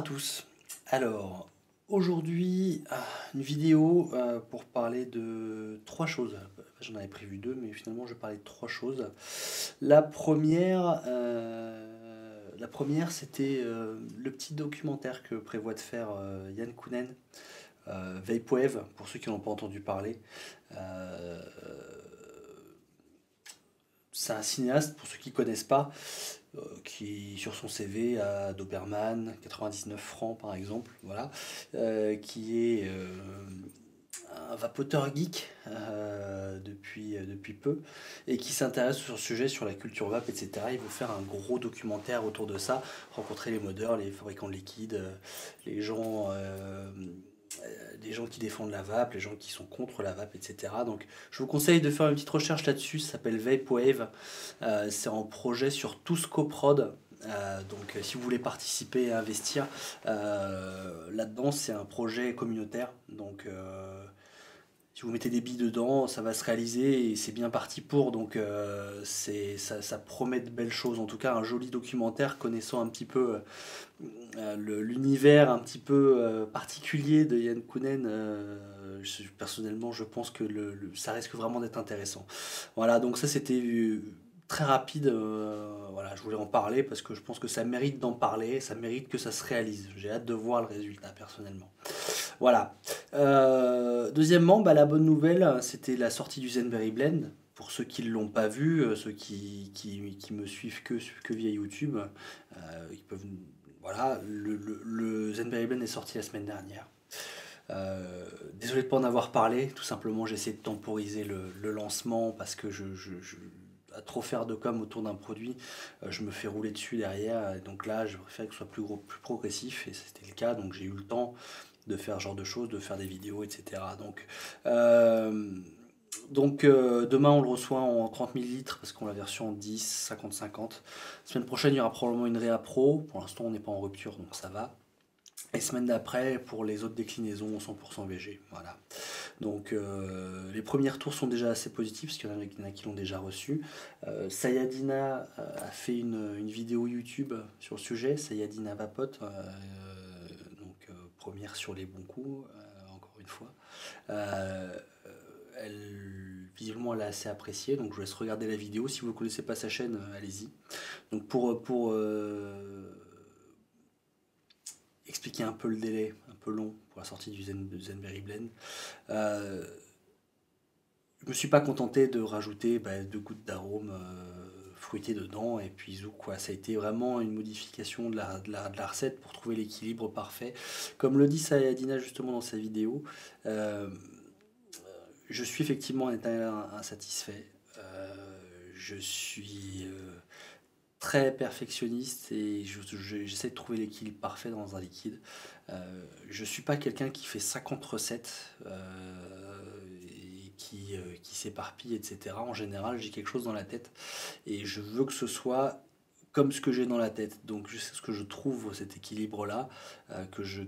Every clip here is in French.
tous. Alors, aujourd'hui, une vidéo pour parler de trois choses. J'en avais prévu deux, mais finalement, je vais parler de trois choses. La première, c'était le petit documentaire que prévoit de faire Yann Kounen, Vaporwave, pour ceux qui n'ont pas entendu parler. Euh, c'est un cinéaste, pour ceux qui ne connaissent pas, qui sur son CV a Doberman, 99 francs par exemple, voilà, qui est un vapoteur geek depuis peu et qui s'intéresse sur le sujet, sur la culture vape, etc. Il veut faire un gros documentaire autour de ça, rencontrer les modeurs, les fabricants de liquides, les gens. Les gens qui défendent la vape, les gens qui sont contre la vape, etc. Donc je vous conseille de faire une petite recherche là-dessus, ça s'appelle Vaporwave. C'est en projet sur tous coprod. Donc si vous voulez participer et investir là-dedans, c'est un projet communautaire. Donc si vous mettez des billes dedans, ça va se réaliser et c'est bien parti pour. Donc ça promet de belles choses. En tout cas, un joli documentaire connaissant un petit peu l'univers un petit peu particulier de Yann Kounen. Personnellement, je pense que ça risque vraiment d'être intéressant. Voilà, donc ça c'était très rapide. Voilà, je voulais en parler parce que je pense que ça mérite d'en parler, ça mérite que ça se réalise. J'ai hâte de voir le résultat personnellement. Voilà. Deuxièmement, la bonne nouvelle, c'était la sortie du Zenberry Blend. Pour ceux qui ne l'ont pas vu, ceux qui me suivent que via YouTube, ils peuvent. Voilà, le Zenberry Blend est sorti la semaine dernière. Désolé de ne pas en avoir parlé, tout simplement j'essaie de temporiser le lancement parce que à trop faire de com autour d'un produit, je me fais rouler dessus derrière. Et donc là, je préfère que ce soit plus gros, plus progressif, et c'était le cas. Donc j'ai eu le temps de faire ce genre de choses, de faire des vidéos, etc. Demain on le reçoit en 30 millilitres parce qu'on l'a version en 10, 50, 50. Semaine prochaine il y aura probablement une Réa Pro. Pour l'instant on n'est pas en rupture donc ça va. Et semaine d'après pour les autres déclinaisons 100% VG. Voilà. Donc les premiers retours sont déjà assez positifs parce qu'il y en a qui l'ont déjà reçu. Sayadina a fait une vidéo YouTube sur le sujet. Sayadina Vapote. Première sur les bons coups, encore une fois. Euh, Visiblement, elle a assez apprécié, donc je vous laisse regarder la vidéo. Si vous ne connaissez pas sa chaîne, allez-y. Donc pour expliquer un peu le délai, un peu long pour la sortie du Zenberry Blend, je me suis pas contenté de rajouter deux gouttes d'arôme fruité dedans et puis zouk quoi. Ça a été vraiment une modification de la recette pour trouver l'équilibre parfait. Comme le dit Sayadina justement dans sa vidéo, euh, je suis effectivement insatisfait. Je suis très perfectionniste et j'essaie de trouver l'équilibre parfait dans un liquide. Je suis pas quelqu'un qui fait 50 recettes et qui s'éparpille, etc. En général, j'ai quelque chose dans la tête et je veux que ce soit comme ce que j'ai dans la tête. Donc, je sais ce que je trouve cet équilibre-là, que je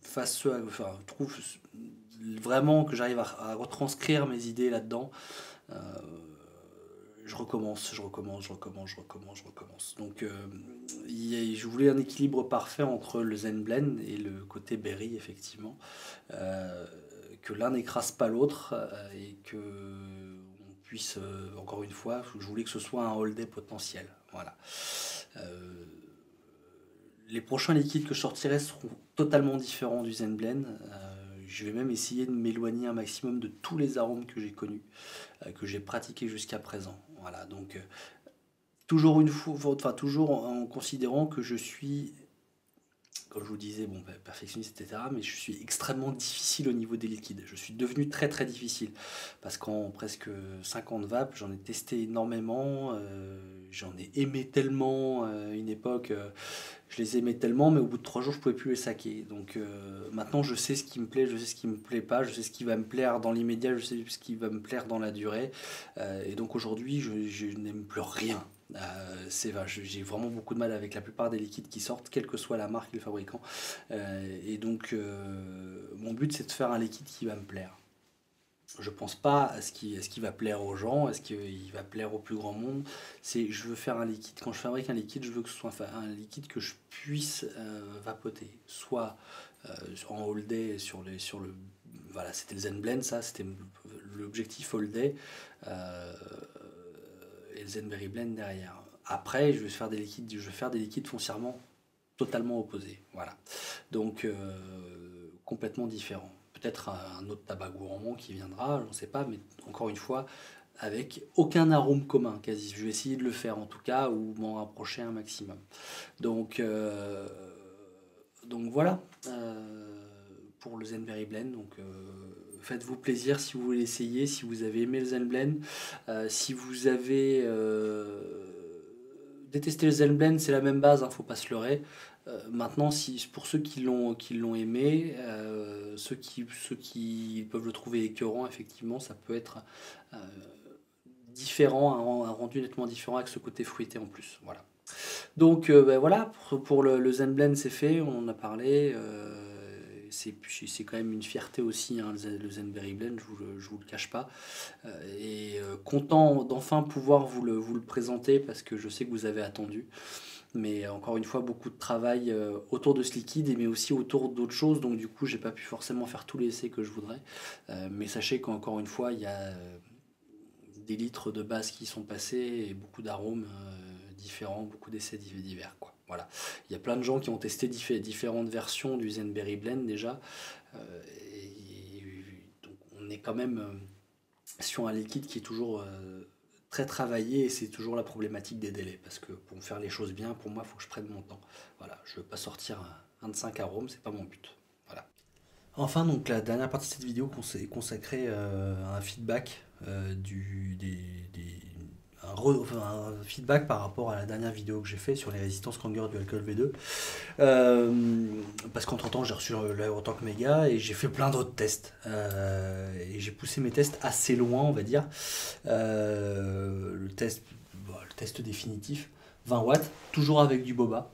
fasse enfin, trouve vraiment que j'arrive à retranscrire mes idées là-dedans. Euh, je recommence, je recommence, je recommence, je recommence, je recommence. Donc, je voulais un équilibre parfait entre le Zen Blend et le côté berry, effectivement. Euh, que l'un n'écrase pas l'autre et que on puisse, encore une fois, je voulais que ce soit un all-day potentiel. Voilà. Euh, les prochains liquides que je sortirai seront totalement différents du Zen Blend. Je vais même essayer de m'éloigner un maximum de tous les arômes que j'ai connus, que j'ai pratiqués jusqu'à présent. Voilà, donc toujours une fois, enfin toujours en considérant que je suis, comme je vous disais, perfectionniste, etc. Mais je suis extrêmement difficile au niveau des liquides. Je suis devenu très très difficile parce qu'en presque 5 ans de vape, j'en ai testé énormément, j'en ai aimé tellement une époque. Je les aimais tellement, mais au bout de 3 jours, je pouvais plus les saquer. Donc maintenant, je sais ce qui me plaît, je sais ce qui me plaît pas, je sais ce qui va me plaire dans l'immédiat, je sais ce qui va me plaire dans la durée. Et donc aujourd'hui, je n'aime plus rien. J'ai vraiment beaucoup de mal avec la plupart des liquides qui sortent, quelle que soit la marque et le fabricant. Et donc, mon but, c'est de faire un liquide qui va me plaire. Je pense pas à ce qui va plaire aux gens, à ce qui va plaire au plus grand monde. C'est je veux faire un liquide. Quand je fabrique un liquide, je veux que ce soit un liquide que je puisse vapoter. Soit en all day sur le. Voilà, c'était le Zen Blend, ça, c'était l'objectif all day. euh, et le Zenberry Blend derrière. Après, je vais faire des liquides foncièrement totalement opposés. Voilà. Donc, complètement différent. Peut-être un autre tabac gourmand qui viendra, je ne sais pas, mais encore une fois, avec aucun arôme commun, quasi. Je vais essayer de le faire en tout cas, ou m'en rapprocher un maximum. Donc, voilà pour le Zenberry Blend. Donc, faites-vous plaisir si vous voulez essayer, si vous avez aimé le Zen Blend. Si vous avez détesté le Zen Blend, c'est la même base, hein, faut pas se leurrer. Maintenant, si, pour ceux qui l'ont aimé, ceux qui peuvent le trouver écœurant, effectivement, ça peut être euh, différent, un rendu nettement différent avec ce côté fruité en plus. Voilà. Donc ben voilà, pour le Zen Blend, c'est fait, on en a parlé. C'est quand même une fierté aussi, hein, le Zenberry Blend, je vous le cache pas. Content d'enfin pouvoir vous le présenter parce que je sais que vous avez attendu. Mais encore une fois, beaucoup de travail autour de ce liquide, mais aussi autour d'autres choses. Donc du coup, j'ai pas pu forcément faire tous les essais que je voudrais. Mais sachez qu'encore une fois, il y a des litres de base qui sont passés et beaucoup d'arômes différents, beaucoup d'essais divers, quoi. Voilà. Il y a plein de gens qui ont testé différentes versions du Zenberry Blend déjà. Donc on est quand même sur un liquide qui est toujours très travaillé et c'est toujours la problématique des délais parce que pour faire les choses bien, pour moi, il faut que je prenne mon temps. Voilà, je ne veux pas sortir 25 arômes, c'est pas mon but. Voilà. Enfin, donc la dernière partie de cette vidéo est consacrée à un feedback enfin, un feedback par rapport à la dernière vidéo que j'ai fait sur les résistances Kanger du alcool V2. Parce qu'entre temps j'ai reçu l'Aérotank Mega et j'ai fait plein d'autres tests. Et j'ai poussé mes tests assez loin, on va dire. Le test définitif, 20 watts, toujours avec du boba.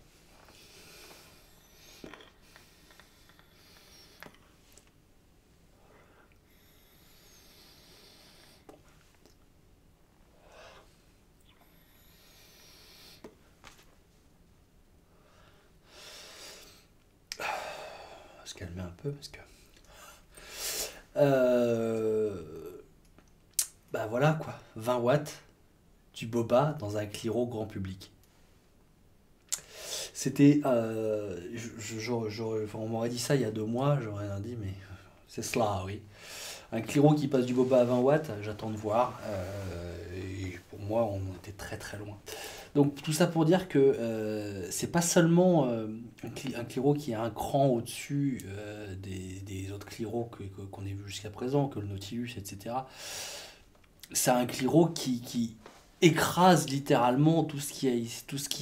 On va se calmer un peu parce que... bah voilà quoi, 20 watts, du boba dans un Cliro grand public. C'était... on m'aurait dit ça il y a 2 mois, j'aurais rien dit, mais c'est cela, oui. Un Cliro qui passe du boba à 20 watts, j'attends de voir. Et pour moi, on était très très loin. Donc tout ça pour dire que c'est pas seulement un Cliro qui est un cran au-dessus des autres Cliro qu'on ait vu jusqu'à présent, que le Nautilus, etc. C'est un Cliro qui écrase littéralement tout ce qui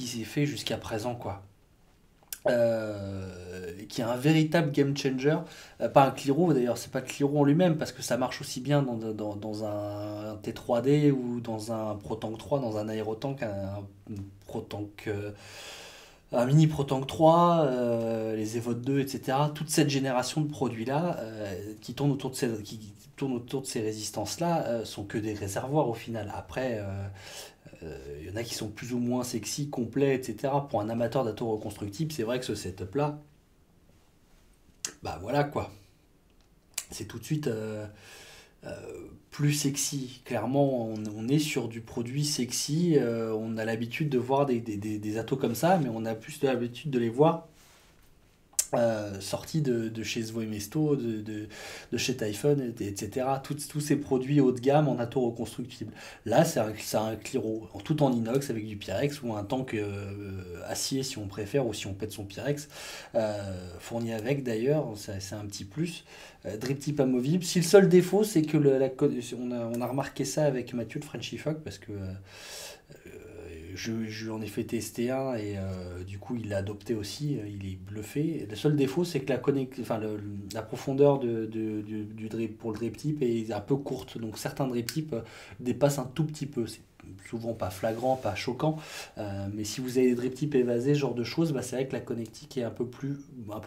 s'est fait jusqu'à présent, quoi. Qui est un véritable game changer. Pas un Cliro d'ailleurs, c'est pas le Cliro en lui-même, parce que ça marche aussi bien dans un T3D ou dans un ProTank 3, dans un Aérotank, ProTank, un mini ProTank 3, les Evote 2, etc. Toute cette génération de produits-là qui tournent autour de ces résistances-là sont que des réservoirs au final. Après, il y en a qui sont plus ou moins sexy, complets, etc. Pour un amateur d'atomes reconstructibles, c'est vrai que ce setup-là, bah voilà quoi. C'est tout de suite plus sexy. Clairement, on est sur du produit sexy. On a l'habitude de voir des atos comme ça, mais on a plus de l'habitude de les voir sortis de chez Svo et Mesto, de chez Typhon, etc. Tous ces produits haut de gamme en atos reconstructibles. Là, c'est un Cliro, tout en inox avec du Pyrex ou un tank acier si on préfère ou si on pète son Pyrex, fourni avec d'ailleurs, c'est un petit plus. Drip tip amovible. Si le seul défaut, c'est que on a remarqué ça avec Mathieu de Frenchy Fog parce que je lui en ai fait tester un et du coup il l'a adopté aussi, il est bluffé. Le seul défaut c'est que la profondeur du drip pour le drip tip est un peu courte, donc certains drip tips dépassent un tout petit peu. C'est souvent pas flagrant, pas choquant, mais si vous avez des drip tips évasés, ce genre de choses, bah, c'est vrai que la connectique est un peu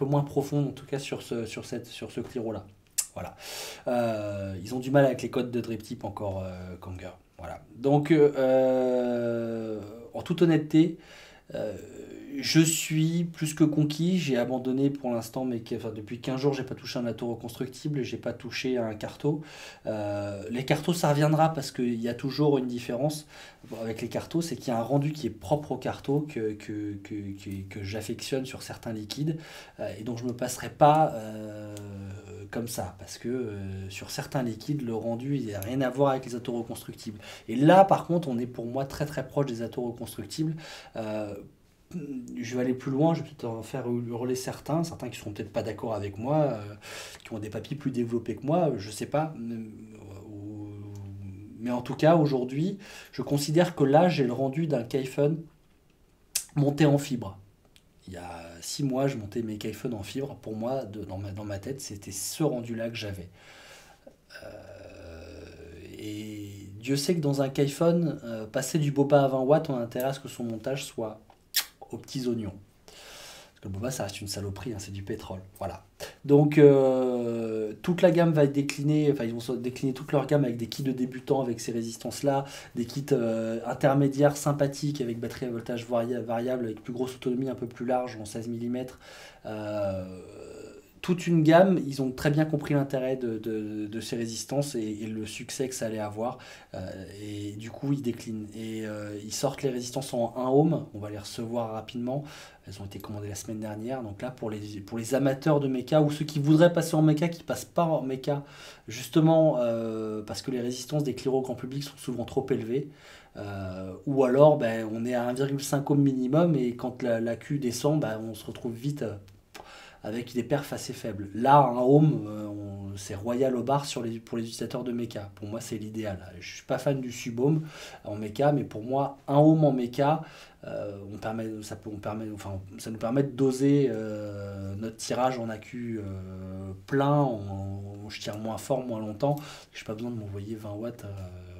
moins profonde en tout cas sur ce Cliro là. Voilà. Ils ont du mal avec les codes de drip type encore, Kanger. Voilà. Donc, en toute honnêteté, euh, je suis plus que conquis. J'ai abandonné pour l'instant, enfin, depuis 15 jours, j'ai pas touché un atto reconstructible, j'ai pas touché un carto. Les cartos, ça reviendra parce qu'il y a toujours une différence avec les cartos, c'est qu'il y a un rendu qui est propre au carto que j'affectionne sur certains liquides et donc je me passerai pas comme ça parce que sur certains liquides, le rendu il n'a rien à voir avec les attos reconstructibles. Et là, par contre, on est pour moi très très proche des attos reconstructibles. Euh, je vais aller plus loin, je vais peut-être en faire hurler certains qui seront peut-être pas d'accord avec moi, qui ont des papilles plus développés que moi, je sais pas. Mais en tout cas, aujourd'hui, je considère que là, j'ai le rendu d'un Kaifen monté en fibre. Il y a 6 mois, je montais mes Kaifen en fibre. Pour moi, dans ma tête, c'était ce rendu-là que j'avais. Et Dieu sait que dans un Kaifen, passer du Boba à 20 watts, on a intérêt à ce que son montage soit aux petits oignons. Parce que le boba, ça reste une saloperie, hein, c'est du pétrole. Voilà. Donc, toute la gamme va être déclinée, enfin, ils vont décliner toute leur gamme avec des kits de débutants avec ces résistances-là, des kits intermédiaires sympathiques avec batterie à voltage variable, avec plus grosse autonomie, un peu plus large, en 16 mm. Toute une gamme, ils ont très bien compris l'intérêt de ces résistances et le succès que ça allait avoir. Et du coup, ils déclinent. Et ils sortent les résistances en 1 ohm. On va les recevoir rapidement. Elles ont été commandées la semaine dernière. Donc là, pour les amateurs de méca ou ceux qui voudraient passer en méca, qui ne passent pas en méca, justement parce que les résistances des cliros grand public sont souvent trop élevées. Ou alors, ben, on est à 1,5 ohm minimum et quand la Q descend, ben, on se retrouve vite avec des perfs assez faibles. Là, un home, c'est royal au bar pour les utilisateurs de mecha. Pour moi, c'est l'idéal. Je suis pas fan du sub-home en mecha, mais pour moi, un home en mecha, ça nous permet de doser notre tirage en AQ plein. Je tire moins fort, moins longtemps. Je n'ai pas besoin de m'envoyer 20 watts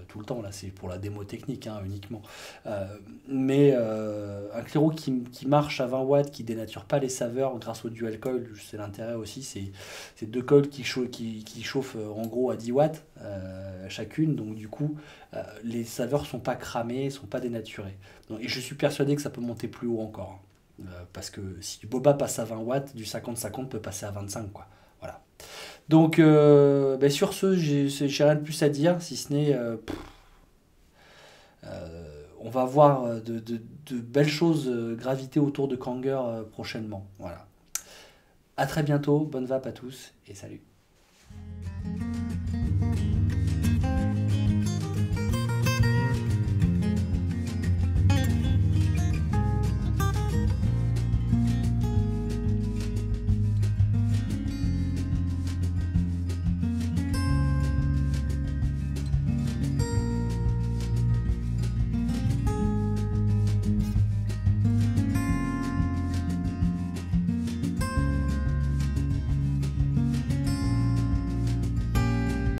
tout le temps. Là, c'est pour la démo technique hein, uniquement. Mais un claireau qui marche à 20 watts, qui dénature pas les saveurs grâce au dual coil, c'est l'intérêt aussi. C'est deux coils qui chauffent en gros à 10 watts chacune. Donc du coup, les saveurs sont pas cramées, sont pas dénaturées. Donc, et je suis persuadé que ça peut monter plus haut encore. Parce que si du boba passe à 20 watts, du 50-50 peut passer à 25 quoi. Voilà. Donc ben sur ce, j'ai rien de plus à dire, si ce n'est on va voir de belles choses graviter autour de Kanger prochainement. Voilà. À très bientôt, bonne vape à tous et salut.